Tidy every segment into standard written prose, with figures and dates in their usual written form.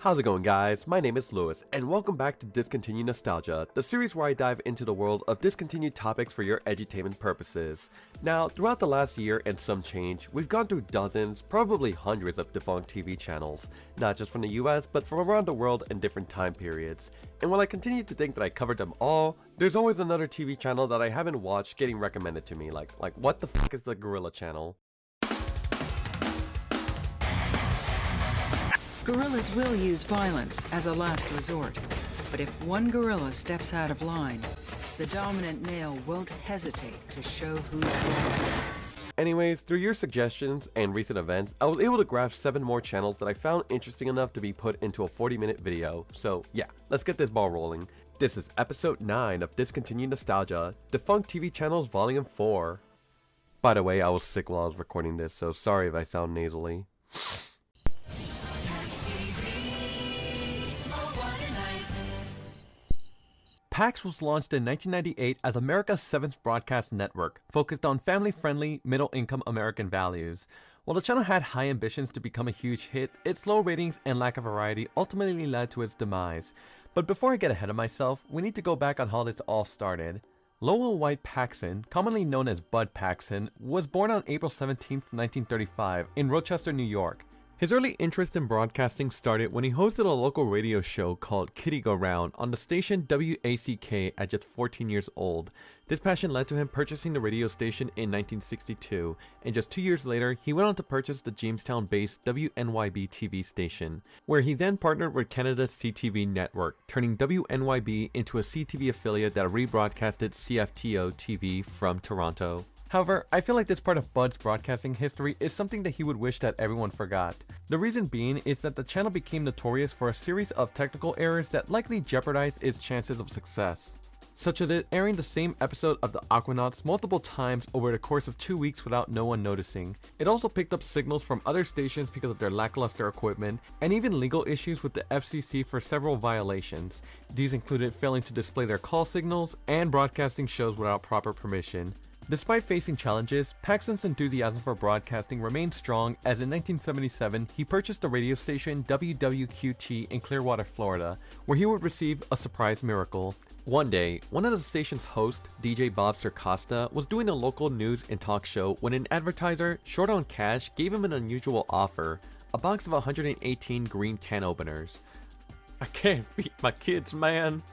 How's it going, guys? My name is Luis, and welcome back to Discontinued Nostalgia, the series where I dive into the world of discontinued topics for your edutainment purposes. Now, throughout the last year and some change, we've gone through dozens, probably hundreds of defunct TV channels, not just from the US, but from around the world in different time periods. And while I continue to think that I covered them all, there's always another TV channel that I haven't watched getting recommended to me, like what the fuck is the Gorilla Channel? Gorillas will use violence as a last resort, but if one gorilla steps out of line, the dominant male won't hesitate to show who's boss. Anyways, through your suggestions and recent events, I was able to grab 7 more channels that I found interesting enough to be put into a 40-minute video. So yeah, let's get this ball rolling. This is episode 9 of Discontinued Nostalgia, Defunct TV Channels Volume 4. By the way, I was sick while I was recording this, so sorry if I sound nasally. Pax was launched in 1998 as America's 7th broadcast network, focused on family-friendly, middle-income American values. While the channel had high ambitions to become a huge hit, its low ratings and lack of variety ultimately led to its demise. But before I get ahead of myself, we need to go back on how this all started. Lowell White Paxson, commonly known as Bud Paxson, was born on April 17, 1935, in Rochester, New York. His early interest in broadcasting started when he hosted a local radio show called Kitty Go Round on the station WACK at just 14 years old. This passion led to him purchasing the radio station in 1962, and just 2 years later, he went on to purchase the Jamestown-based WNYB TV station, where he then partnered with Canada's CTV network, turning WNYB into a CTV affiliate that rebroadcasted CFTO TV from Toronto. However, I feel like this part of Bud's broadcasting history is something that he would wish that everyone forgot. The reason being is that the channel became notorious for a series of technical errors that likely jeopardized its chances of success, such as it airing the same episode of the Aquanauts multiple times over the course of 2 weeks without no one noticing. It also picked up signals from other stations because of their lackluster equipment, and even legal issues with the FCC for several violations. These included failing to display their call signals and broadcasting shows without proper permission. Despite facing challenges, Paxson's enthusiasm for broadcasting remained strong, as in 1977 he purchased the radio station WWQT in Clearwater, Florida, where he would receive a surprise miracle. One day, one of the station's hosts, DJ Bob Sircosta, was doing a local news and talk show when an advertiser, short on cash, gave him an unusual offer: a box of 118 green can openers. "I can't feed my kids, man."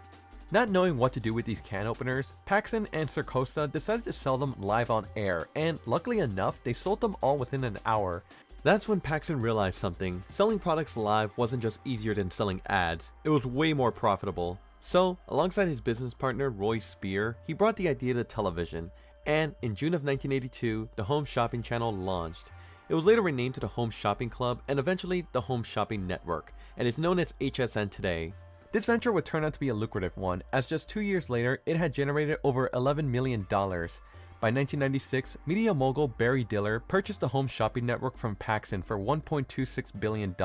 Not knowing what to do with these can openers, Paxson and Sircosta decided to sell them live on air, and luckily enough, they sold them all within an hour. That's when Paxson realized something: selling products live wasn't just easier than selling ads, it was way more profitable. So, alongside his business partner Roy Spear, he brought the idea to television, and in June of 1982, the Home Shopping Channel launched. It was later renamed to the Home Shopping Club and eventually the Home Shopping Network, and is known as HSN today. This venture would turn out to be a lucrative one, as just 2 years later, it had generated over $11 million. By 1996, media mogul Barry Diller purchased the Home Shopping Network from Paxson for $1.26 billion.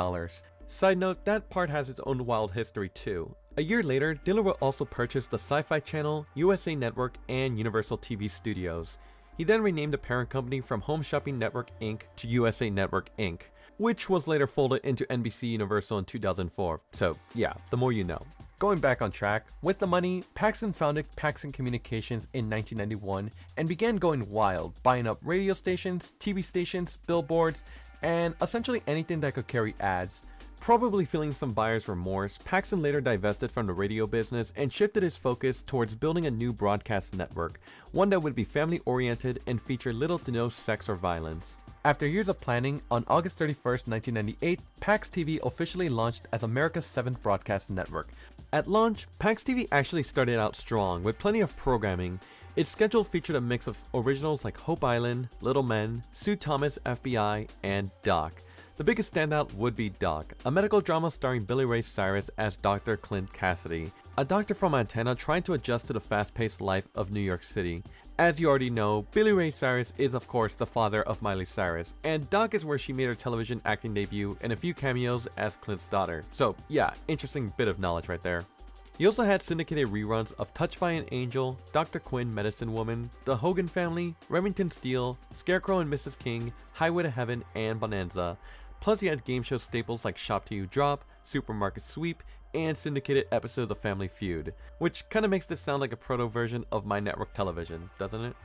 Side note, that part has its own wild history too. A year later, Diller would also purchase the Sci-Fi Channel, USA Network, and Universal TV Studios. He then renamed the parent company from Home Shopping Network Inc. to USA Network Inc., which was later folded into NBC Universal in 2004, so yeah, the more you know. Going back on track, with the money, Paxson founded Paxson Communications in 1991 and began going wild, buying up radio stations, TV stations, billboards, and essentially anything that could carry ads. Probably feeling some buyer's remorse, Paxson later divested from the radio business and shifted his focus towards building a new broadcast network, one that would be family-oriented and feature little to no sex or violence. After years of planning, on August 31st, 1998, Pax TV officially launched as America's 7th broadcast network. At launch, Pax TV actually started out strong with plenty of programming. Its schedule featured a mix of originals like Hope Island, Little Men, Sue Thomas FBI, and Doc. The biggest standout would be Doc, a medical drama starring Billy Ray Cyrus as Dr. Clint Cassidy, a doctor from Montana trying to adjust to the fast-paced life of New York City. As you already know, Billy Ray Cyrus is of course the father of Miley Cyrus, and Doc is where she made her television acting debut and a few cameos as Clint's daughter. So yeah, interesting bit of knowledge right there. He also had syndicated reruns of Touched by an Angel, Dr. Quinn Medicine Woman, The Hogan Family, Remington Steele, Scarecrow and Mrs. King, Highway to Heaven, and Bonanza. Plus he had game show staples like Shop Till You Drop, Supermarket Sweep, and syndicated episodes of Family Feud, which kinda makes this sound like a proto version of My Network Television, doesn't it?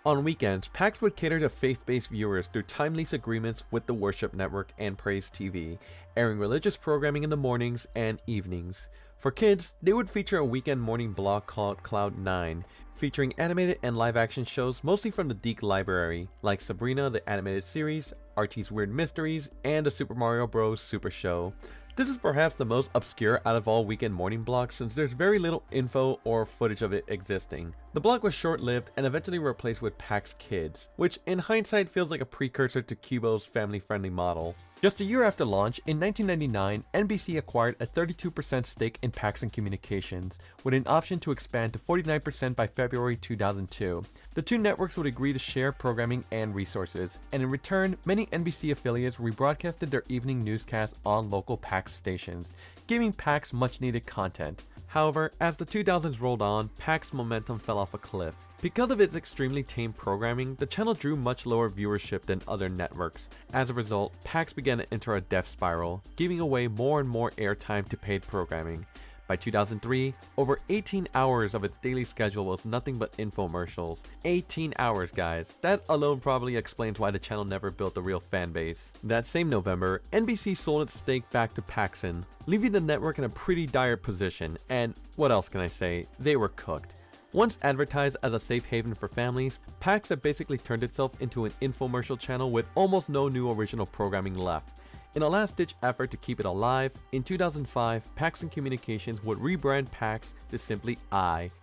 On weekends, Pax would cater to faith-based viewers through time-lease agreements with the Worship Network and Praise TV, airing religious programming in the mornings and evenings. For kids, they would feature a weekend morning block called Cloud 9, featuring animated and live-action shows mostly from the Deke library, like Sabrina the Animated Series, Archie's Weird Mysteries, and the Super Mario Bros. Super Show. This is perhaps the most obscure out of all weekend morning blocks since there's very little info or footage of it existing. The block was short-lived and eventually replaced with Pax Kids, which in hindsight feels like a precursor to Cubo's family-friendly model. Just a year after launch, in 1999, NBC acquired a 32% stake in Pax Communications, with an option to expand to 49% by February 2002. The two networks would agree to share programming and resources, and in return, many NBC affiliates rebroadcasted their evening newscasts on local Pax stations, giving Pax much-needed content. However, as the 2000s rolled on, Pax momentum fell off a cliff. Because of its extremely tame programming, the channel drew much lower viewership than other networks. As a result, Pax began to enter a death spiral, giving away more and more airtime to paid programming. By 2003, over 18 hours of its daily schedule was nothing but infomercials. 18 hours, guys. That alone probably explains why the channel never built a real fan base. That same November, NBC sold its stake back to Paxson, leaving the network in a pretty dire position, and what else can I say, they were cooked. Once advertised as a safe haven for families, Pax had basically turned itself into an infomercial channel with almost no new original programming left. In a last-ditch effort to keep it alive, in 2005, Pax Communications would rebrand Pax to simply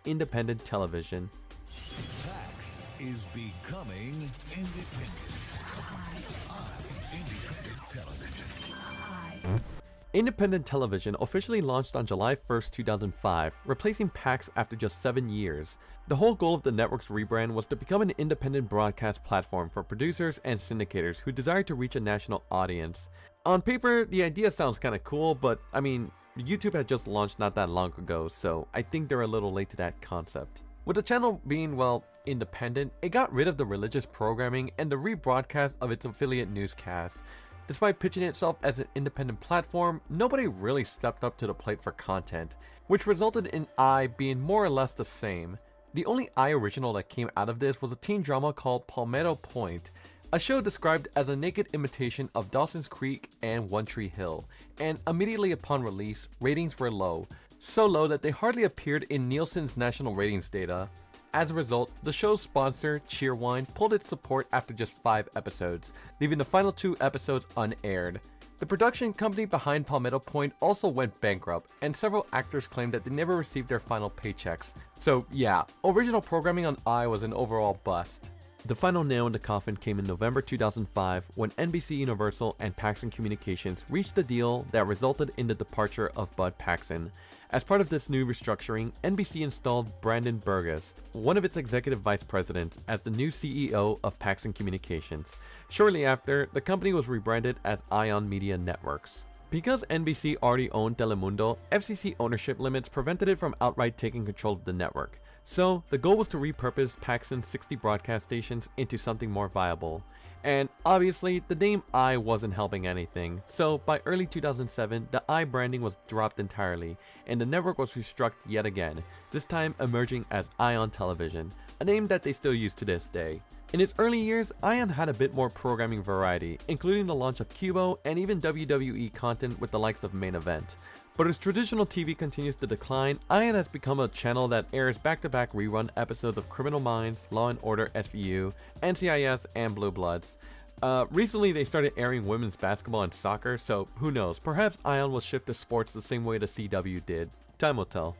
Independent Television. Pax is becoming independent. Independent Television. Independent Television officially launched on July 1st, 2005, replacing Pax after just 7 years. The whole goal of the network's rebrand was to become an independent broadcast platform for producers and syndicators who desired to reach a national audience. On paper, the idea sounds kinda cool, but I mean, YouTube had just launched not that long ago, so I think they're a little late to that concept. With the channel being, well, independent, it got rid of the religious programming and the rebroadcast of its affiliate newscasts. Despite pitching itself as an independent platform, nobody really stepped up to the plate for content, which resulted in being more or less the same. The only original that came out of this was a teen drama called Palmetto Point, a show described as a naked imitation of Dawson's Creek and One Tree Hill, and immediately upon release, ratings were low, so low that they hardly appeared in Nielsen's national ratings data. As a result, the show's sponsor, Cheerwine, pulled its support after just 5 episodes, leaving the final 2 episodes unaired. The production company behind Palmetto Point also went bankrupt, and several actors claimed that they never received their final paychecks. So yeah, original programming on was an overall bust. The final nail in the coffin came in November 2005 when NBC Universal and Paxson Communications reached a deal that resulted in the departure of Bud Paxson. As part of this new restructuring, NBC installed Brandon Burgess, one of its executive vice presidents, as the new CEO of Paxson Communications. Shortly after, the company was rebranded as Ion Media Networks. Because NBC already owned Telemundo, FCC ownership limits prevented it from outright taking control of the network. So, the goal was to repurpose Paxson's 60 broadcast stations into something more viable. And obviously, the name wasn't helping anything, so by early 2007, the branding was dropped entirely, and the network was restructured yet again, this time emerging as Ion Television, a name that they still use to this day. In its early years, Ion had a bit more programming variety, including the launch of Cubo and even WWE content with the likes of Main Event. But as traditional TV continues to decline, Ion has become a channel that airs back-to-back rerun episodes of Criminal Minds, Law & Order SVU, NCIS, and Blue Bloods. Recently they started airing women's basketball and soccer, so who knows, perhaps Ion will shift to sports the same way the CW did. Time will tell.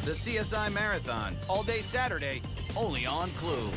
The CSI Marathon, all day Saturday, only on Cloo.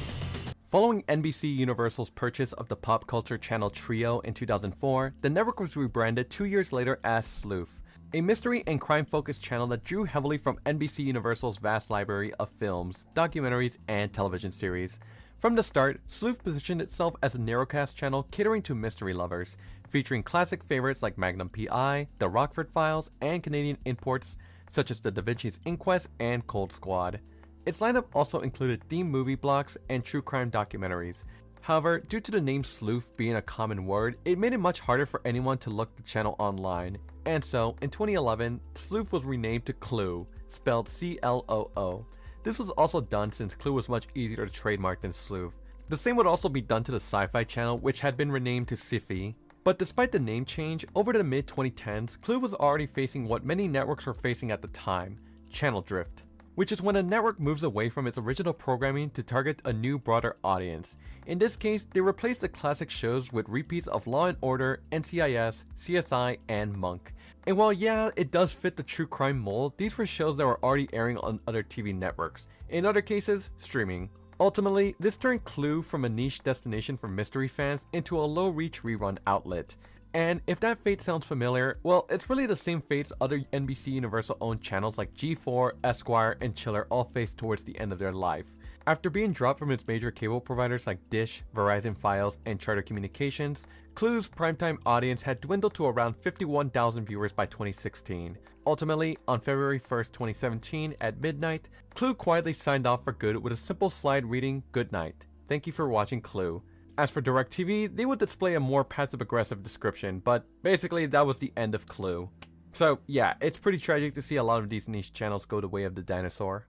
Following NBC Universal's purchase of the pop culture channel Trio in 2004, the network was rebranded 2 years later as Sleuth, a mystery and crime-focused channel that drew heavily from NBC Universal's vast library of films, documentaries, and television series. From the start, Sleuth positioned itself as a narrowcast channel catering to mystery lovers, featuring classic favorites like Magnum P.I., The Rockford Files, and Canadian imports such as The Da Vinci's Inquest and Cold Squad. Its lineup also included themed movie blocks and true crime documentaries. However, due to the name Sleuth being a common word, it made it much harder for anyone to look the channel online. And so, in 2011, Sleuth was renamed to Cloo, spelled C-L-O-O. This was also done since Cloo was much easier to trademark than Sleuth. The same would also be done to the Sci-Fi channel, which had been renamed to Sci-Fi. But despite the name change, over the mid-2010s, Cloo was already facing what many networks were facing at the time, channel drift, which is when a network moves away from its original programming to target a new, broader audience. In this case, they replaced the classic shows with repeats of Law & Order, NCIS, CSI, and Monk. And while yeah, it does fit the true crime mold, these were shows that were already airing on other TV networks. In other cases, streaming. Ultimately, this turned Cloo from a niche destination for mystery fans into a low-reach rerun outlet. And if that fate sounds familiar, well, it's really the same fates other NBC Universal owned channels like G4, Esquire, and Chiller all faced towards the end of their life. After being dropped from its major cable providers like Dish, Verizon Files, and Charter Communications, Cloo's primetime audience had dwindled to around 51,000 viewers by 2016. Ultimately, on February 1st, 2017 at midnight, Cloo quietly signed off for good with a simple slide reading, "Good night. Thank you for watching Cloo." As for DirecTV, they would display a more passive-aggressive description, but basically that was the end of Cloo. So yeah, it's pretty tragic to see a lot of these niche channels go the way of the dinosaur.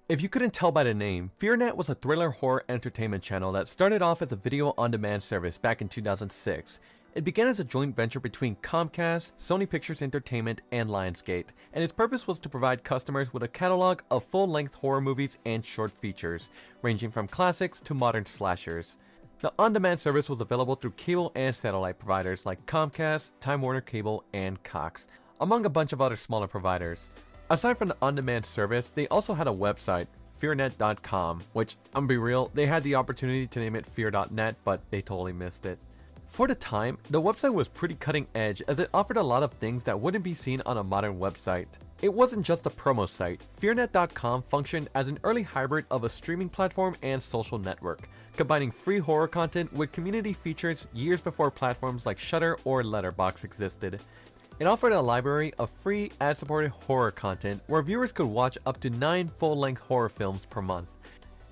If you couldn't tell by the name, FearNet was a thriller horror entertainment channel that started off as a video-on-demand service back in 2006. It began as a joint venture between Comcast, Sony Pictures Entertainment, and Lionsgate, and its purpose was to provide customers with a catalog of full-length horror movies and short features, ranging from classics to modern slashers. The on-demand service was available through cable and satellite providers like Comcast, Time Warner Cable, and Cox, among a bunch of other smaller providers. Aside from the on-demand service, they also had a website, FearNet.com, which, I'm be real, they had the opportunity to name it Fear.net, but they totally missed it. For the time, the website was pretty cutting edge as it offered a lot of things that wouldn't be seen on a modern website. It wasn't just a promo site. FearNet.com functioned as an early hybrid of a streaming platform and social network, combining free horror content with community features years before platforms like Shudder or Letterboxd existed. It offered a library of free, ad-supported horror content where viewers could watch up to 9 full-length horror films per month.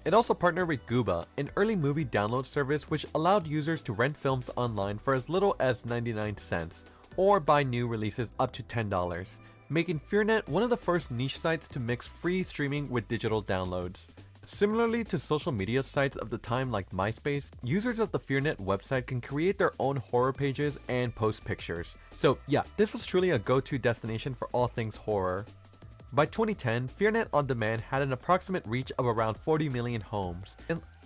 It also partnered with Gooba, an early movie download service which allowed users to rent films online for as little as 99 cents, or buy new releases up to $10, making FearNet one of the first niche sites to mix free streaming with digital downloads. Similarly to social media sites of the time like MySpace, users of the FearNet website can create their own horror pages and post pictures. So yeah, this was truly a go-to destination for all things horror. By 2010, FearNet On Demand had an approximate reach of around 40 million homes,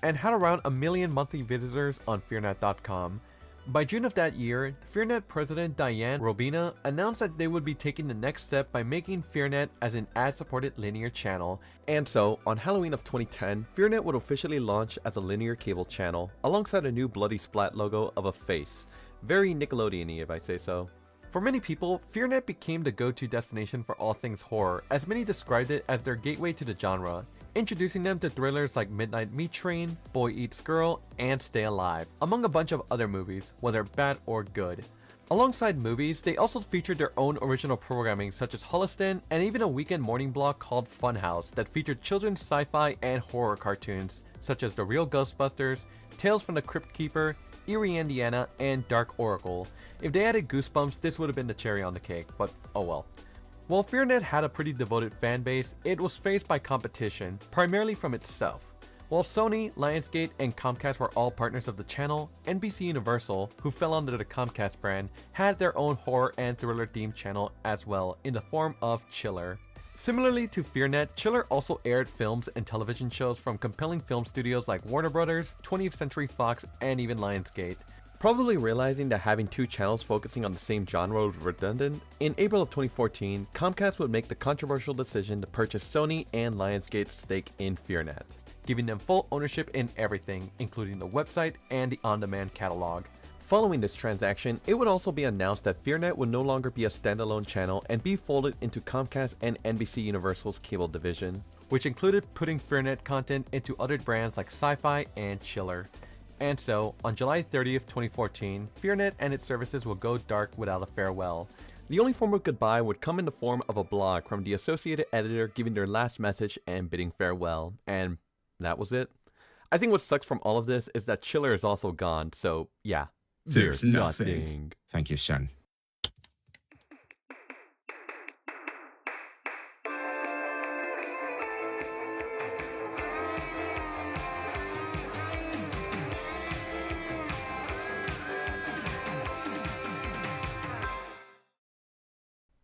and had around 1 million monthly visitors on FearNet.com. By June of that year, FearNet President Diane Robina announced that they would be taking the next step by making FearNet as an ad-supported linear channel. And so, on Halloween of 2010, FearNet would officially launch as a linear cable channel, alongside a new bloody splat logo of a face. Very Nickelodeon-y if I say so. For many people, FearNet became the go-to destination for all things horror, as many described it as their gateway to the genre, introducing them to thrillers like Midnight Meat Train, Boy Eats Girl, and Stay Alive, among a bunch of other movies, whether bad or good. Alongside movies, they also featured their own original programming such as Holliston, and even a weekend morning block called Funhouse that featured children's sci-fi and horror cartoons, such as The Real Ghostbusters, Tales from the Crypt Keeper, Erie, Indiana, and Dark Oracle. If they added Goosebumps, this would have been the cherry on the cake, but oh well. While FearNet had a pretty devoted fan base, it was faced by competition, primarily from itself. While Sony, Lionsgate, and Comcast were all partners of the channel, NBC Universal, who fell under the Comcast brand, had their own horror and thriller themed channel as well, in the form of Chiller. Similarly to FearNet, Chiller also aired films and television shows from compelling film studios like Warner Brothers, 20th Century Fox, and even Lionsgate. Probably realizing that having two channels focusing on the same genre was redundant, in April of 2014, Comcast would make the controversial decision to purchase Sony and Lionsgate's stake in FearNet, giving them full ownership in everything, including the website and the on-demand catalog. Following this transaction, it would also be announced that FearNet would no longer be a standalone channel and be folded into Comcast and NBC Universal's cable division, which included putting FearNet content into other brands like Sci-Fi and Chiller. And so, on July 30th, 2014, FearNet and its services will go dark without a farewell. The only form of goodbye would come in the form of a blog from the associated editor giving their last message and bidding farewell. And that was it. I think what sucks from all of this is that Chiller is also gone, so yeah. There's nothing. Thank you, son.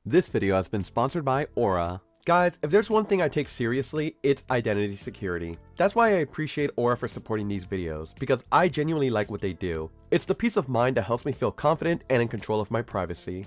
This video has been sponsored by Aura. Guys, if there's one thing I take seriously, it's identity security. That's why I appreciate Aura for supporting these videos, because I genuinely like what they do. It's the peace of mind that helps me feel confident and in control of my privacy.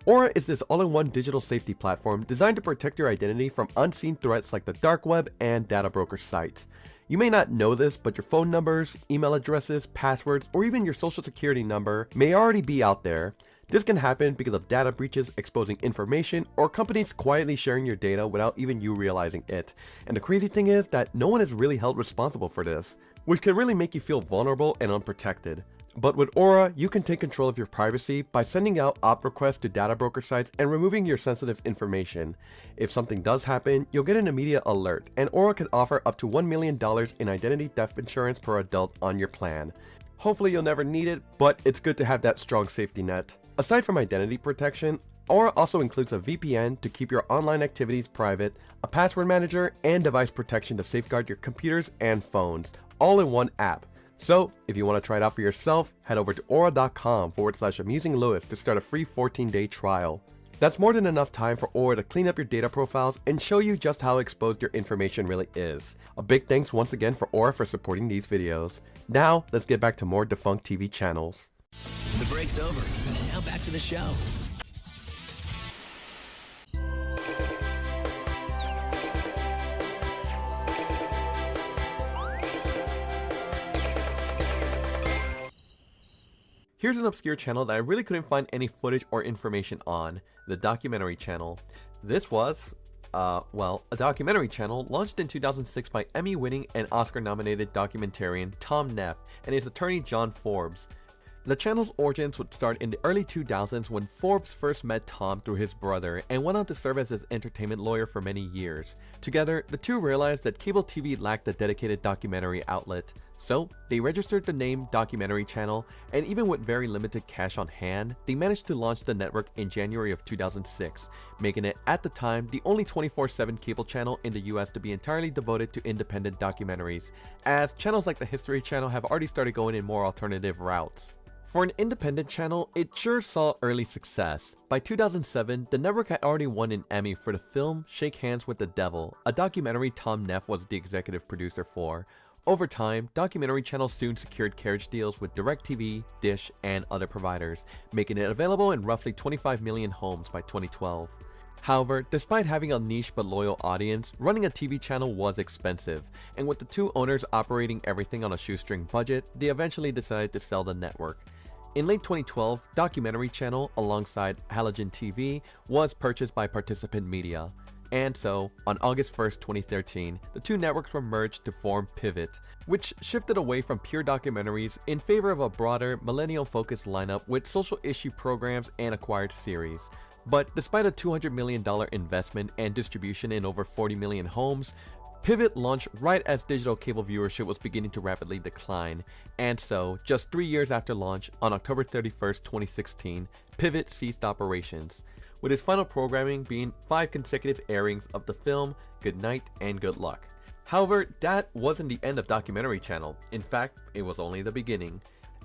Aura is this all-in-one digital safety platform designed to protect your identity from unseen threats like the dark web and data broker sites. You may not know this, but your phone numbers, email addresses, passwords, or even your social security number may already be out there. This can happen because of data breaches exposing information or companies quietly sharing your data without even you realizing it. And the crazy thing is that no one is really held responsible for this, which can really make you feel vulnerable and unprotected. But with Aura, you can take control of your privacy by sending out opt requests to data broker sites and removing your sensitive information. If something does happen, you'll get an immediate alert, and Aura can offer up to $1 million in identity theft insurance per adult on your plan. Hopefully you'll never need it, but it's good to have that strong safety net. Aside from identity protection, Aura also includes a VPN to keep your online activities private, a password manager, and device protection to safeguard your computers and phones, all in one app. So, if you want to try it out for yourself, head over to aura.com/AmusingLuis to start a free 14-day trial. That's more than enough time for Aura to clean up your data profiles and show you just how exposed your information really is. A big thanks once again for Aura for supporting these videos. Now, let's get back to more defunct TV channels. The break's over. Now back to the show. Here's an obscure channel that I really couldn't find any footage or information on, the Documentary Channel. This was, a documentary channel launched in 2006 by Emmy-winning and Oscar-nominated documentarian Tom Neff and his attorney John Forbes. The channel's origins would start in the early 2000s when Forbes first met Tom through his brother and went on to serve as his entertainment lawyer for many years. Together, the two realized that cable TV lacked a dedicated documentary outlet. So, they registered the name Documentary Channel, and even with very limited cash on hand, they managed to launch the network in January of 2006, making it, at the time, the only 24/7 cable channel in the US to be entirely devoted to independent documentaries, as channels like the History Channel have already started going in more alternative routes. For an independent channel, it sure saw early success. By 2007, the network had already won an Emmy for the film Shake Hands with the Devil, a documentary Tom Neff was the executive producer for. Over time, Documentary Channel soon secured carriage deals with DirecTV, Dish, and other providers, making it available in roughly 25 million homes by 2012. However, despite having a niche but loyal audience, running a TV channel was expensive, and with the two owners operating everything on a shoestring budget, they eventually decided to sell the network. In late 2012, Documentary Channel, alongside Halogen TV, was purchased by Participant Media. And so, on August 1st, 2013, the two networks were merged to form Pivot, which shifted away from pure documentaries in favor of a broader, millennial-focused lineup with social issue programs and acquired series. But despite a $200 million investment and distribution in over 40 million homes, Pivot launched right as digital cable viewership was beginning to rapidly decline, and so, just 3 years after launch, on October 31st, 2016, Pivot ceased operations, with its final programming being 5 consecutive airings of the film Good Night and Good Luck. However, that wasn't the end of Documentary Channel. In fact, it was only the beginning.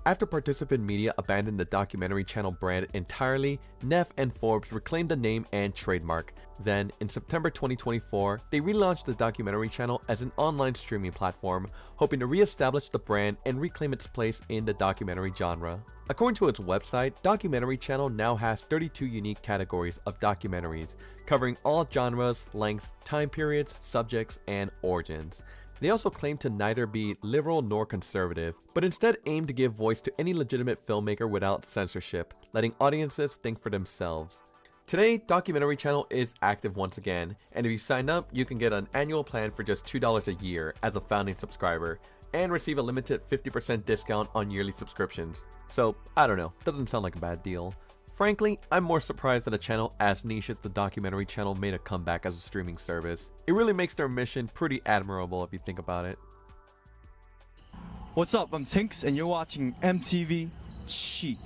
After Participant Media abandoned the Documentary Channel brand entirely, Neff and Forbes reclaimed the name and trademark. Then, in September 2024, they relaunched the Documentary Channel as an online streaming platform, hoping to re-establish the brand and reclaim its place in the documentary genre. According to its website, Documentary Channel now has 32 unique categories of documentaries, covering all genres, lengths, time periods, subjects, and origins. They also claim to neither be liberal nor conservative, but instead aim to give voice to any legitimate filmmaker without censorship, letting audiences think for themselves. Today, Documentary Channel is active once again, and if you sign up, you can get an annual plan for just $2 a year as a founding subscriber. and receive a limited 50% discount on yearly subscriptions. So, I don't know, doesn't sound like a bad deal. Frankly, I'm more surprised that a channel as niche as the documentary channel made a comeback as a streaming service. It really makes their mission pretty admirable if you think about it. What's up, I'm Tinks and you're watching MTV Chi.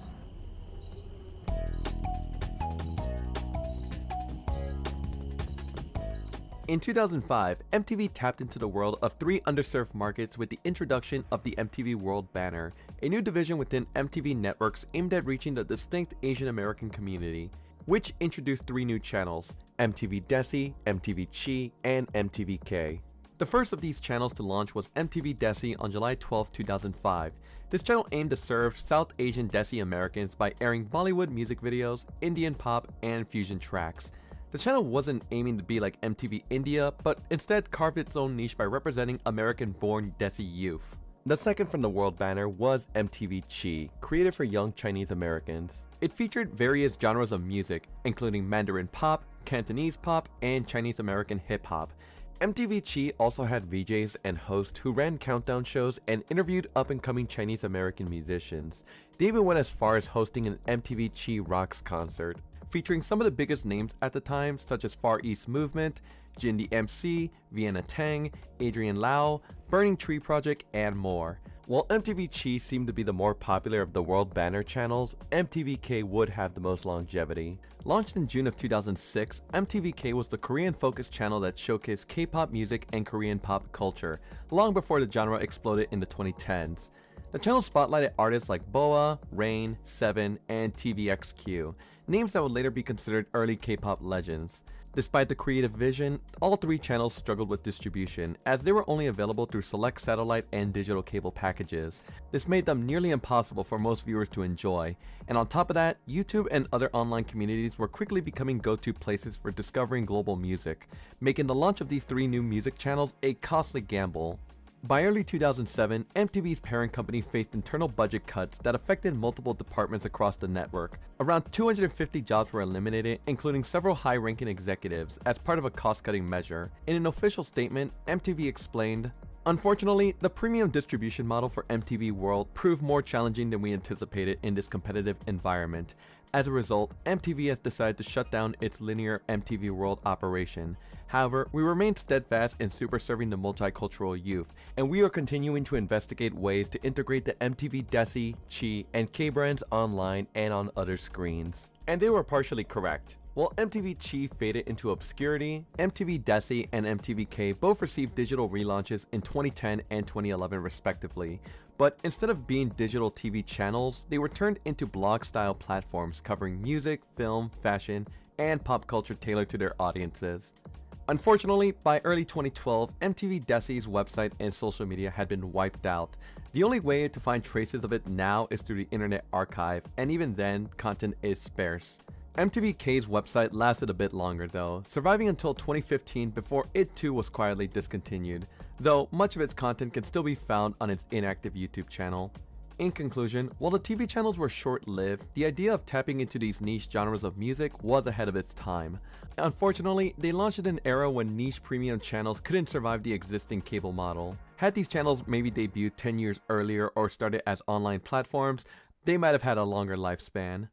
In 2005, MTV tapped into the world of 3 underserved markets with the introduction of the MTV World banner, a new division within MTV networks aimed at reaching the distinct Asian American community, which introduced 3 new channels: MTV Desi, MTV Chi, and MTV K. The first of these channels to launch was MTV Desi on July 12, 2005. This channel aimed to serve South Asian Desi Americans by airing Bollywood music videos, Indian pop, and fusion tracks. The channel wasn't aiming to be like MTV India, but instead carved its own niche by representing American-born Desi youth. The second from the World banner was MTV Chi, created for young Chinese Americans. It featured various genres of music, including Mandarin pop, Cantonese pop, and Chinese American hip-hop. MTV Chi also had VJs and hosts who ran countdown shows and interviewed up-and-coming Chinese American musicians. They even went as far as hosting an MTV Chi Rocks concert, featuring some of the biggest names at the time, such as Far East Movement, Jindy MC, Vienna Tang, Adrian Lau, Burning Tree Project, and more. While MTV Chi seemed to be the more popular of the World banner channels, MTV K would have the most longevity. Launched in June of 2006, MTV K was the Korean-focused channel that showcased K-pop music and Korean pop culture, long before the genre exploded in the 2010s. The channel spotlighted artists like BoA, Rain, Seven, and TVXQ, names that would later be considered early K-pop legends. Despite the creative vision, all 3 channels struggled with distribution, as they were only available through select satellite and digital cable packages. This made them nearly impossible for most viewers to enjoy, and on top of that, YouTube and other online communities were quickly becoming go-to places for discovering global music, making the launch of these 3 new music channels a costly gamble. By early 2007, MTV's parent company faced internal budget cuts that affected multiple departments across the network. Around 250 jobs were eliminated, including several high-ranking executives, as part of a cost-cutting measure. In an official statement, MTV explained, "Unfortunately, the premium distribution model for MTV World proved more challenging than we anticipated in this competitive environment. As a result, MTV has decided to shut down its linear MTV World operation. However, we remain steadfast in super serving the multicultural youth, and we are continuing to investigate ways to integrate the MTV Desi, Chi, and K brands online and on other screens." And they were partially correct. While MTV Chi faded into obscurity, MTV Desi and MTV K both received digital relaunches in 2010 and 2011 respectively, but instead of being digital TV channels, they were turned into blog-style platforms covering music, film, fashion, and pop culture tailored to their audiences. Unfortunately, by early 2012, MTV Desi's website and social media had been wiped out. The only way to find traces of it now is through the Internet Archive, and even then, content is sparse. MTV K's website lasted a bit longer though, surviving until 2015 before it too was quietly discontinued, though much of its content can still be found on its inactive YouTube channel. In conclusion, while the TV channels were short-lived, the idea of tapping into these niche genres of music was ahead of its time. Unfortunately, they launched in an era when niche premium channels couldn't survive the existing cable model. Had these channels maybe debuted 10 years earlier or started as online platforms, they might have had a longer lifespan.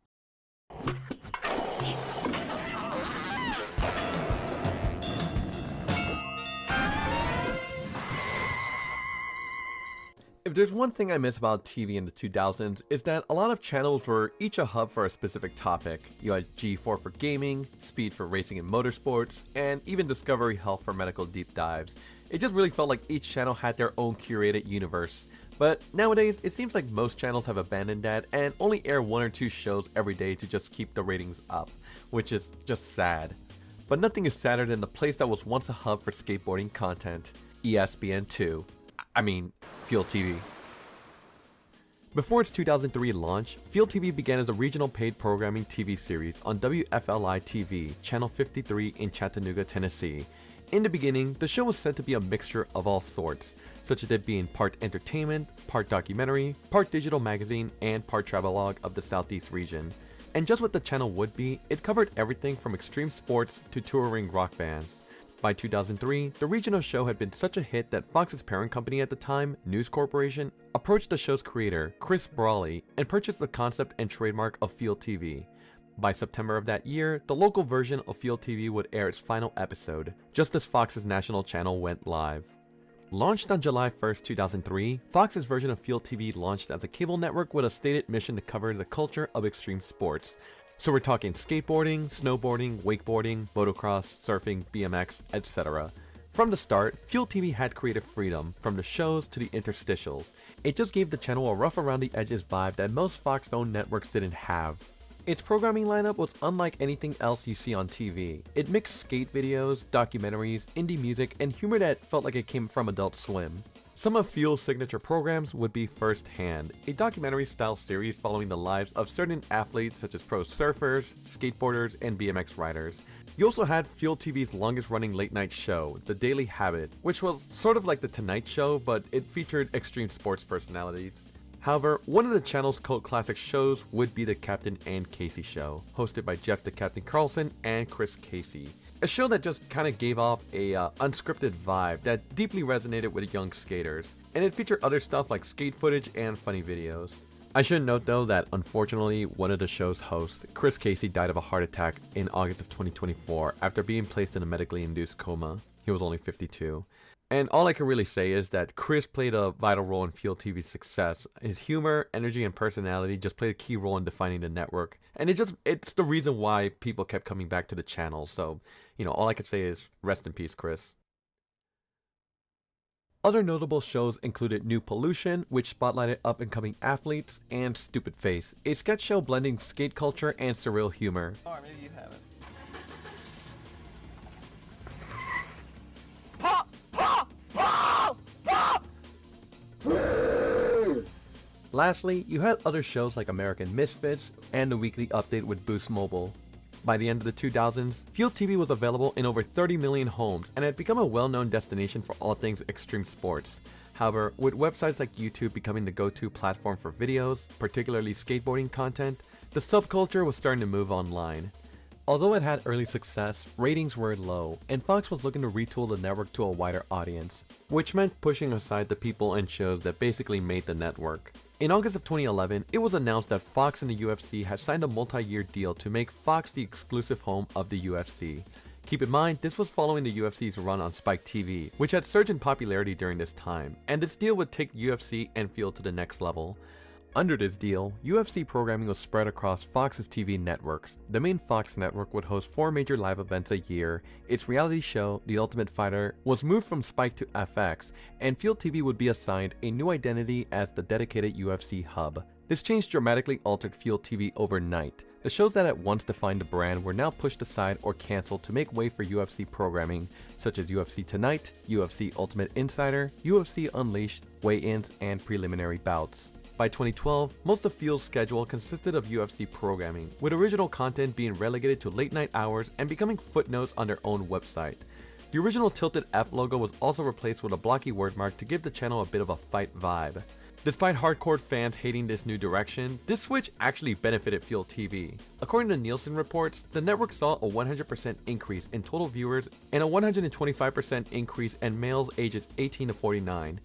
If there's one thing I miss about TV in the 2000s, is that a lot of channels were each a hub for a specific topic. You had G4 for gaming, Speed for racing and motorsports, and even Discovery Health for medical deep dives. It just really felt like each channel had their own curated universe. But nowadays, it seems like most channels have abandoned that and only air 1 or 2 shows every day to just keep the ratings up, which is just sad. But nothing is sadder than the place that was once a hub for skateboarding content, ESPN2. I mean, Fuel TV. Before its 2003 launch, Fuel TV began as a regional paid programming TV series on WFLI TV, Channel 53 in Chattanooga, Tennessee. In the beginning, the show was said to be a mixture of all sorts, such as it being part entertainment, part documentary, part digital magazine, and part travelogue of the Southeast region. And just what the channel would be, it covered everything from extreme sports to touring rock bands. By 2003, the regional show had been such a hit that Fox's parent company at the time, News Corporation, approached the show's creator, Chris Brawley, and purchased the concept and trademark of Field TV. By September of that year, the local version of Field TV would air its final episode, just as Fox's national channel went live. Launched on July 1st, 2003, Fox's version of Field TV launched as a cable network with a stated mission to cover the culture of extreme sports. So we're talking skateboarding, snowboarding, wakeboarding, motocross, surfing, BMX, etc. From the start, Field TV had creative freedom, from the shows to the interstitials. It just gave the channel a rough around the edges vibe that most Fox-owned networks didn't have. Its programming lineup was unlike anything else you see on TV. It mixed skate videos, documentaries, indie music, and humor that felt like it came from Adult Swim. Some of Field's signature programs would be First Hand, a documentary-style series following the lives of certain athletes such as pro surfers, skateboarders, and BMX riders. You also had Field TV's longest-running late-night show, The Daily Habit, which was sort of like The Tonight Show, but it featured extreme sports personalities. However, one of the channel's cult classic shows would be The Captain and Casey Show, hosted by Jeff the Captain Carlson and Chris Casey. A show that just kind of gave off a unscripted vibe that deeply resonated with young skaters, and it featured other stuff like skate footage and funny videos. I should note though that unfortunately one of the show's hosts, Chris Casey, died of a heart attack in August of 2024 after being placed in a medically induced coma. He was only 52. And all I can really say is that Chris played a vital role in Field TV's success. His humor, energy, and personality just played a key role in defining the network. And it's the reason why people kept coming back to the channel. So, all I can say is rest in peace, Chris. Other notable shows included New Pollution, which spotlighted up-and-coming athletes, and Stupid Face, a sketch show blending skate culture and surreal humor. Or maybe you haven't. Lastly, you had other shows like American Misfits and the weekly update with Boost Mobile. By the end of the 2000s, Field TV was available in over 30 million homes and had become a well-known destination for all things extreme sports. However, with websites like YouTube becoming the go-to platform for videos, particularly skateboarding content, the subculture was starting to move online. Although it had early success, ratings were low, and Fox was looking to retool the network to a wider audience, which meant pushing aside the people and shows that basically made the network. In August of 2011, it was announced that Fox and the UFC had signed a multi-year deal to make Fox the exclusive home of the UFC. Keep in mind, this was following the UFC's run on Spike TV, which had surged in popularity during this time, and this deal would take UFC and Field to the next level. Under this deal, UFC programming was spread across Fox's TV networks. The main Fox network would host 4 major live events a year. Its reality show, The Ultimate Fighter, was moved from Spike to FX, and Field TV would be assigned a new identity as the dedicated UFC hub. This change dramatically altered Field TV overnight. The shows that at once defined the brand were now pushed aside or cancelled to make way for UFC programming, such as UFC Tonight, UFC Ultimate Insider, UFC Unleashed, weigh-ins, and preliminary bouts. By 2012, most of Field's schedule consisted of UFC programming, with original content being relegated to late-night hours and becoming footnotes on their own website. The original Tilted F logo was also replaced with a blocky wordmark to give the channel a bit of a fight vibe. Despite hardcore fans hating this new direction, this switch actually benefited Field TV. According to Nielsen reports, the network saw a 100% increase in total viewers and a 125% increase in males ages 18 to 49.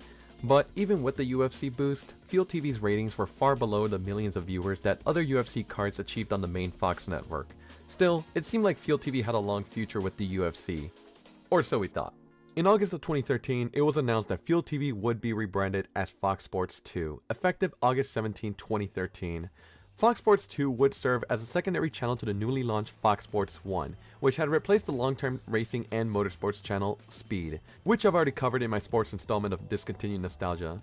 But even with the UFC boost, Field TV's ratings were far below the millions of viewers that other UFC cards achieved on the main Fox network. Still, it seemed like Field TV had a long future with the UFC. Or so we thought. In August of 2013, it was announced that Field TV would be rebranded as Fox Sports 2, effective August 17, 2013. Fox Sports 2 would serve as a secondary channel to the newly launched Fox Sports 1, which had replaced the long-term racing and motorsports channel Speed, which I've already covered in my sports installment of Discontinued Nostalgia.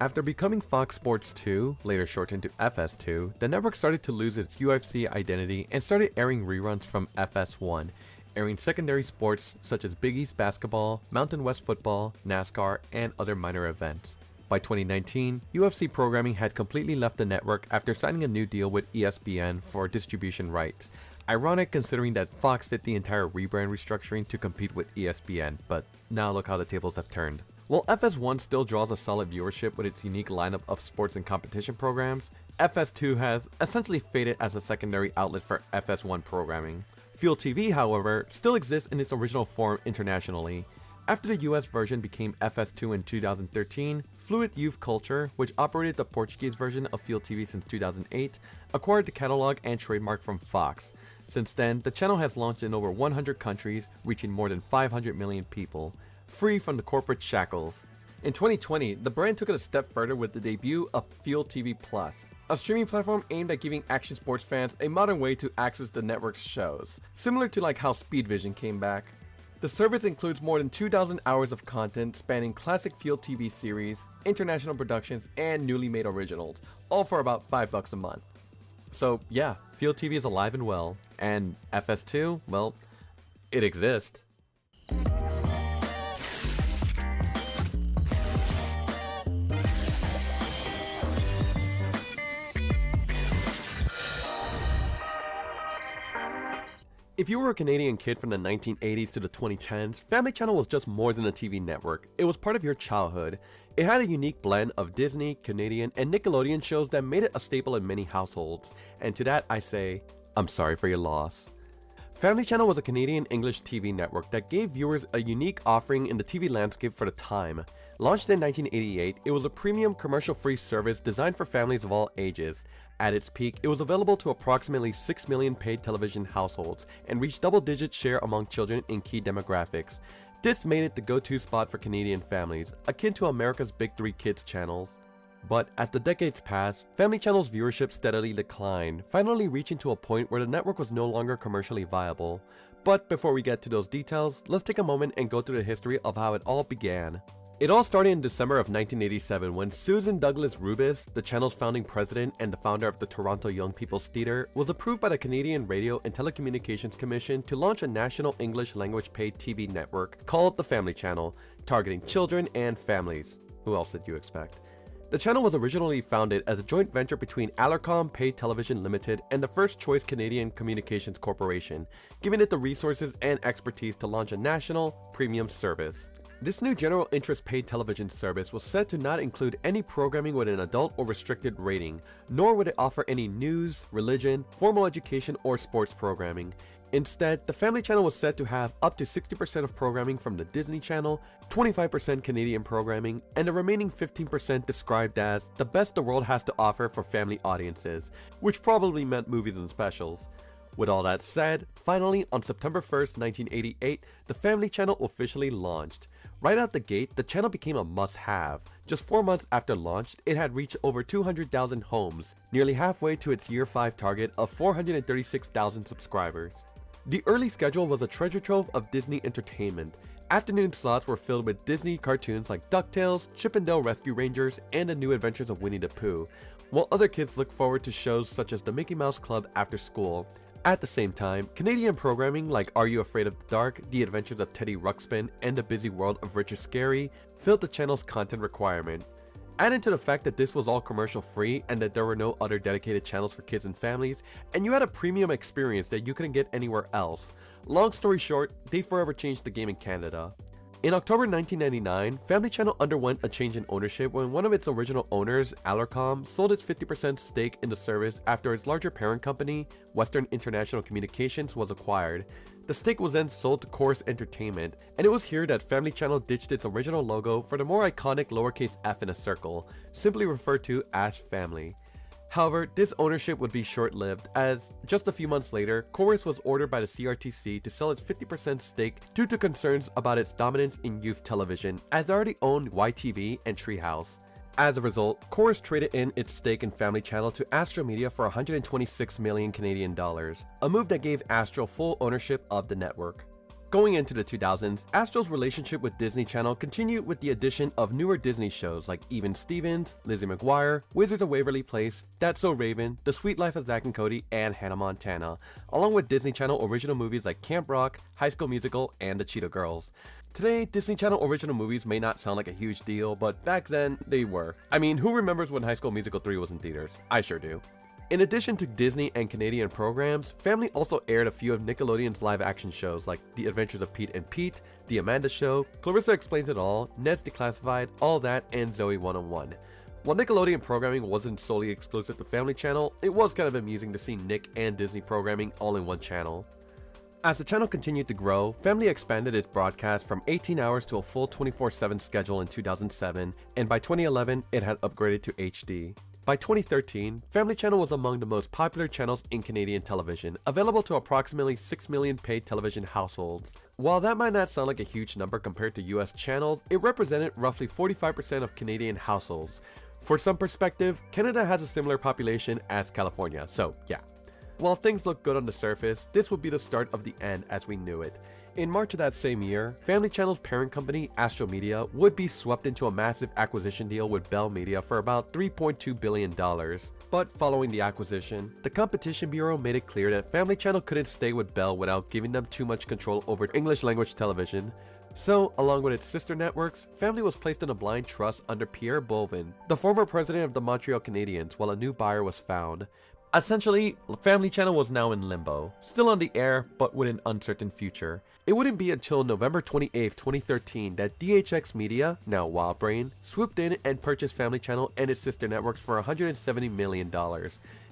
After becoming Fox Sports 2, later shortened to FS2, the network started to lose its UFC identity and started airing reruns from FS1, airing secondary sports such as Big East basketball, Mountain West football, NASCAR, and other minor events. By 2019, UFC programming had completely left the network after signing a new deal with ESPN for distribution rights. Ironic considering that Fox did the entire rebrand restructuring to compete with ESPN, but now look how the tables have turned. While FS1 still draws a solid viewership with its unique lineup of sports and competition programs, FS2 has essentially faded as a secondary outlet for FS1 programming. Fuel TV, however, still exists in its original form internationally. After the US version became FS2 in 2013, Fluid Youth Culture, which operated the Portuguese version of Fuel TV since 2008, acquired the catalog and trademark from Fox. Since then, the channel has launched in over 100 countries, reaching more than 500 million people, free from the corporate shackles. In 2020, the brand took it a step further with the debut of Fuel TV Plus, a streaming platform aimed at giving action sports fans a modern way to access the network's shows, similar to like how Speedvision came back. The service includes more than 2,000 hours of content spanning classic Fuel TV series, international productions, and newly made originals, all for about $5 a month. So yeah, Fuel TV is alive and well, and FS2, well, it exists. If you were a Canadian kid from the 1980s to the 2010s, Family Channel was just more than a TV network. It was part of your childhood. It had a unique blend of Disney, Canadian, and Nickelodeon shows that made it a staple in many households. And to that I say, I'm sorry for your loss. Family Channel was a Canadian English TV network that gave viewers a unique offering in the TV landscape for the time. Launched in 1988, it was a premium commercial-free service designed for families of all ages. At its peak, it was available to approximately 6 million paid television households and reached double-digit share among children in key demographics. This made it the go-to spot for Canadian families, akin to America's Big Three Kids channels. But as the decades passed, Family Channel's viewership steadily declined, finally reaching to a point where the network was no longer commercially viable. But before we get to those details, let's take a moment and go through the history of how it all began. It all started in December of 1987 when Susan Douglas Rubis, the channel's founding president and the founder of the Toronto Young People's Theatre, was approved by the Canadian Radio and Telecommunications Commission to launch a national English language paid TV network called the Family Channel, targeting children and families. Who else did you expect? The channel was originally founded as a joint venture between Alarcom Paid Television Limited and the First Choice Canadian Communications Corporation, giving it the resources and expertise to launch a national, premium service. This new general interest paid television service was said to not include any programming with an adult or restricted rating, nor would it offer any news, religion, formal education, or sports programming. Instead, the Family Channel was said to have up to 60% of programming from the Disney Channel, 25% Canadian programming, and the remaining 15% described as the best the world has to offer for family audiences, which probably meant movies and specials. With all that said, finally on September 1st, 1988, the Family Channel officially launched. Right out the gate, the channel became a must-have. Just 4 months after launch, it had reached over 200,000 homes, nearly halfway to its Year 5 target of 436,000 subscribers. The early schedule was a treasure trove of Disney entertainment. Afternoon slots were filled with Disney cartoons like DuckTales, Chip 'n Dale Rescue Rangers, and The New Adventures of Winnie the Pooh, while other kids looked forward to shows such as the Mickey Mouse Club after school. At the same time, Canadian programming like Are You Afraid of the Dark, The Adventures of Teddy Ruxpin, and The Busy World of Richard Scarry filled the channel's content requirement. Added to the fact that this was all commercial free and that there were no other dedicated channels for kids and families, and you had a premium experience that you couldn't get anywhere else. Long story short, they forever changed the game in Canada. In October 1999, Family Channel underwent a change in ownership when one of its original owners, Alarcom, sold its 50% stake in the service after its larger parent company, Western International Communications, was acquired. The stake was then sold to Chorus Entertainment, and it was here that Family Channel ditched its original logo for the more iconic lowercase f in a circle, simply referred to as Family. However, this ownership would be short-lived, as just a few months later, Chorus was ordered by the CRTC to sell its 50% stake due to concerns about its dominance in youth television, as it already owned YTV and Treehouse. As a result, Chorus traded in its stake in Family Channel to Astro Media for 126 million Canadian dollars, a move that gave Astro full ownership of the network. Going into the 2000s, Astro's relationship with Disney Channel continued with the addition of newer Disney shows like Even Stevens, Lizzie McGuire, Wizards of Waverly Place, That's So Raven, The Sweet Life of Zack and Cody, and Hannah Montana, along with Disney Channel original movies like Camp Rock, High School Musical, and The Cheetah Girls. Today, Disney Channel original movies may not sound like a huge deal, but back then, they were. I mean, who remembers when High School Musical 3 was in theaters? I sure do. In addition to Disney and Canadian programs, Family also aired a few of Nickelodeon's live-action shows like The Adventures of Pete and Pete, The Amanda Show, Clarissa Explains It All, Ned's Declassified, All That, and Zoe 101. While Nickelodeon programming wasn't solely exclusive to Family Channel, it was kind of amusing to see Nick and Disney programming all in one channel. As the channel continued to grow, Family expanded its broadcast from 18 hours to a full 24/7 schedule in 2007, and by 2011, it had upgraded to HD. By 2013, Family Channel was among the most popular channels in Canadian television, available to approximately 6 million paid television households. While that might not sound like a huge number compared to US channels, it represented roughly 45% of Canadian households. For some perspective, Canada has a similar population as California, so yeah. While things look good on the surface, this would be the start of the end as we knew it. In March of that same year, Family Channel's parent company, Astro Media, would be swept into a massive acquisition deal with Bell Media for about $3.2 billion. But following the acquisition, the Competition Bureau made it clear that Family Channel couldn't stay with Bell without giving them too much control over English language television. So, along with its sister networks, Family was placed in a blind trust under Pierre Boivin, the former president of the Montreal Canadiens, while a new buyer was found. Essentially, Family Channel was now in limbo, still on the air, but with an uncertain future. It wouldn't be until November 28, 2013 that DHX Media, now WildBrain, swooped in and purchased Family Channel and its sister networks for $170 million.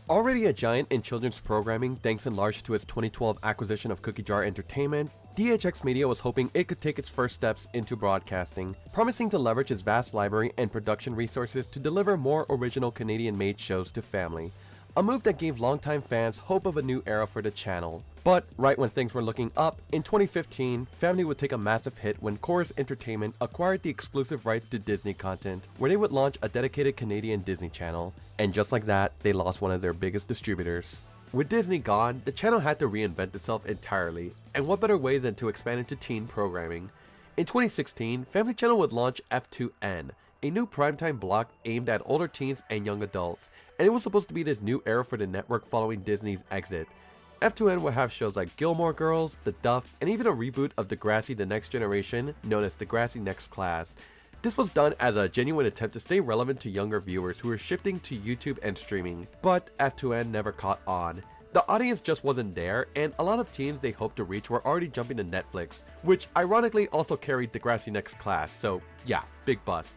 Already a giant in children's programming thanks in large to its 2012 acquisition of Cookie Jar Entertainment, DHX Media was hoping it could take its first steps into broadcasting, promising to leverage its vast library and production resources to deliver more original Canadian-made shows to Family. A move that gave longtime fans hope of a new era for the channel. But right when things were looking up, in 2015, Family would take a massive hit when Chorus Entertainment acquired the exclusive rights to Disney content, where they would launch a dedicated Canadian Disney channel. And just like that, they lost one of their biggest distributors. With Disney gone, the channel had to reinvent itself entirely, and what better way than to expand into teen programming. In 2016, Family Channel would launch F2N, a new primetime block aimed at older teens and young adults, and it was supposed to be this new era for the network following Disney's exit. F2N would have shows like Gilmore Girls, The Duff, and even a reboot of Degrassi The Next Generation, known as Degrassi Next Class. This was done as a genuine attempt to stay relevant to younger viewers who were shifting to YouTube and streaming, but F2N never caught on. The audience just wasn't there, and a lot of teens they hoped to reach were already jumping to Netflix, which ironically also carried Degrassi Next Class, so yeah, big bust.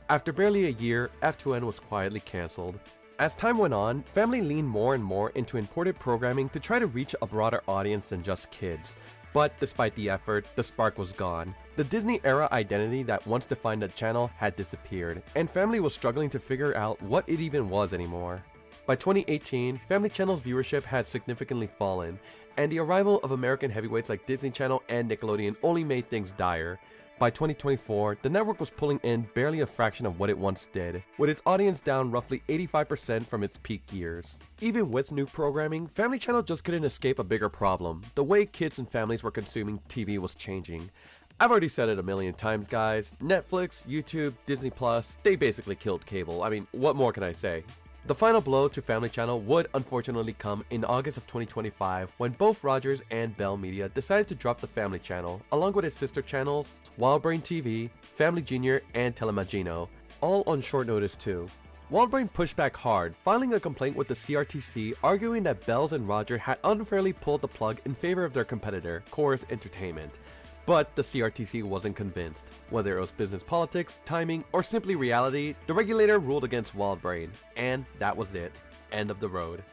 After barely a year, F2N was quietly cancelled. As time went on, Family leaned more and more into imported programming to try to reach a broader audience than just kids. But despite the effort, the spark was gone. The Disney era identity that once defined the channel had disappeared, and Family was struggling to figure out what it even was anymore. By 2018, Family Channel's viewership had significantly fallen, and the arrival of American heavyweights like Disney Channel and Nickelodeon only made things dire. By 2024, the network was pulling in barely a fraction of what it once did, with its audience down roughly 85% from its peak years. Even with new programming, Family Channel just couldn't escape a bigger problem. The way kids and families were consuming TV was changing. I've already said it a million times, guys. Netflix, YouTube, Disney Plus, they basically killed cable. I mean, what more can I say? The final blow to Family Channel would unfortunately come in August of 2025 when both Rogers and Bell Media decided to drop the Family Channel, along with its sister channels, WildBrain TV, Family Junior, and Telemagino, all on short notice too. WildBrain pushed back hard, filing a complaint with the CRTC arguing that Bells and Rogers had unfairly pulled the plug in favor of their competitor, Chorus Entertainment. But the CRTC wasn't convinced. Whether it was business politics, timing, or simply reality, the regulator ruled against WildBrain, and that was it. End of the road.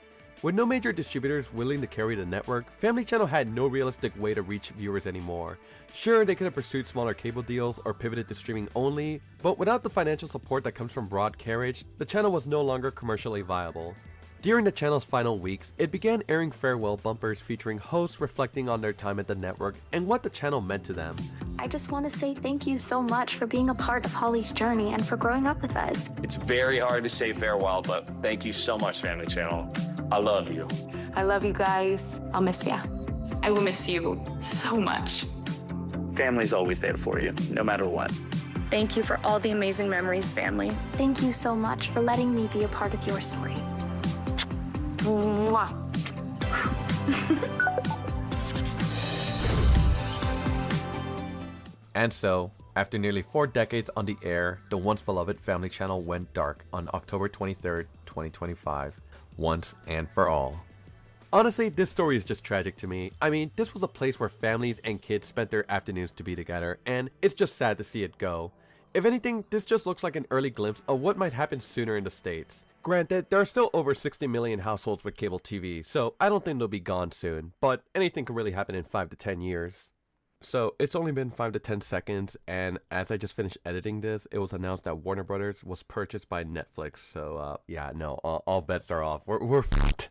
With no major distributors willing to carry the network, Family Channel had no realistic way to reach viewers anymore. Sure, they could have pursued smaller cable deals or pivoted to streaming only, but without the financial support that comes from broad carriage, the channel was no longer commercially viable. During the channel's final weeks, it began airing farewell bumpers featuring hosts reflecting on their time at the network and what the channel meant to them. I just want to say thank you so much for being a part of Holly's journey and for growing up with us. It's very hard to say farewell, but thank you so much, Family Channel. I love you. I love you guys. I'll miss ya. I will miss you so much. Family's always there for you, no matter what. Thank you for all the amazing memories, family. Thank you so much for letting me be a part of your story. Mwah. And so, after nearly 4 decades on the air, the once beloved Family Channel went dark on October 23rd, 2025, once and for all. Honestly, this story is just tragic to me. I mean, this was a place where families and kids spent their afternoons to be together, and it's just sad to see it go. If anything, this just looks like an early glimpse of what might happen sooner in the States. Granted, there are still over 60 million households with cable TV, so I don't think they'll be gone soon, but anything can really happen in 5 to 10 years. So it's only been 5 to 10 seconds, and as I just finished editing this, it was announced that Warner Brothers was purchased by Netflix, so yeah, no, all bets are off. We're f***ed.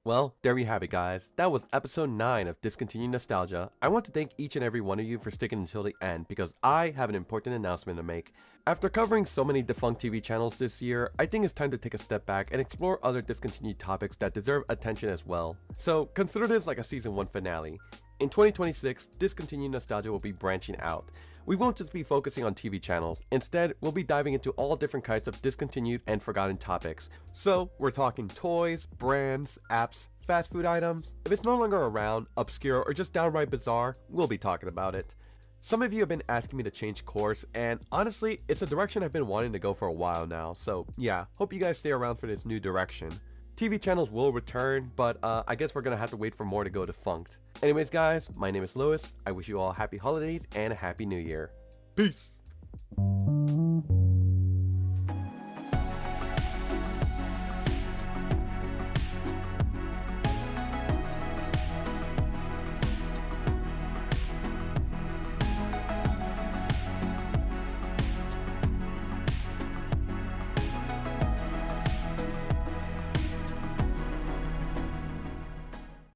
Well, there we have it, guys. That was episode 9 of Discontinued Nostalgia. I want to thank each and every one of you for sticking until the end because I have an important announcement to make. After covering so many defunct TV channels this year, I think it's time to take a step back and explore other discontinued topics that deserve attention as well. So consider this like a season 1 finale. In 2026, Discontinued Nostalgia will be branching out. We won't just be focusing on TV channels. Instead, we'll be diving into all different kinds of discontinued and forgotten topics. So, we're talking toys, brands, apps, fast food items. If it's no longer around, obscure, or just downright bizarre, we'll be talking about it. Some of you have been asking me to change course, and honestly, it's a direction I've been wanting to go for a while now. So yeah, hope you guys stay around for this new direction. TV channels will return, but I guess we're gonna have to wait for more to go defunct. Anyways guys, my name is Luis. I wish you all happy holidays and a happy new year. Peace!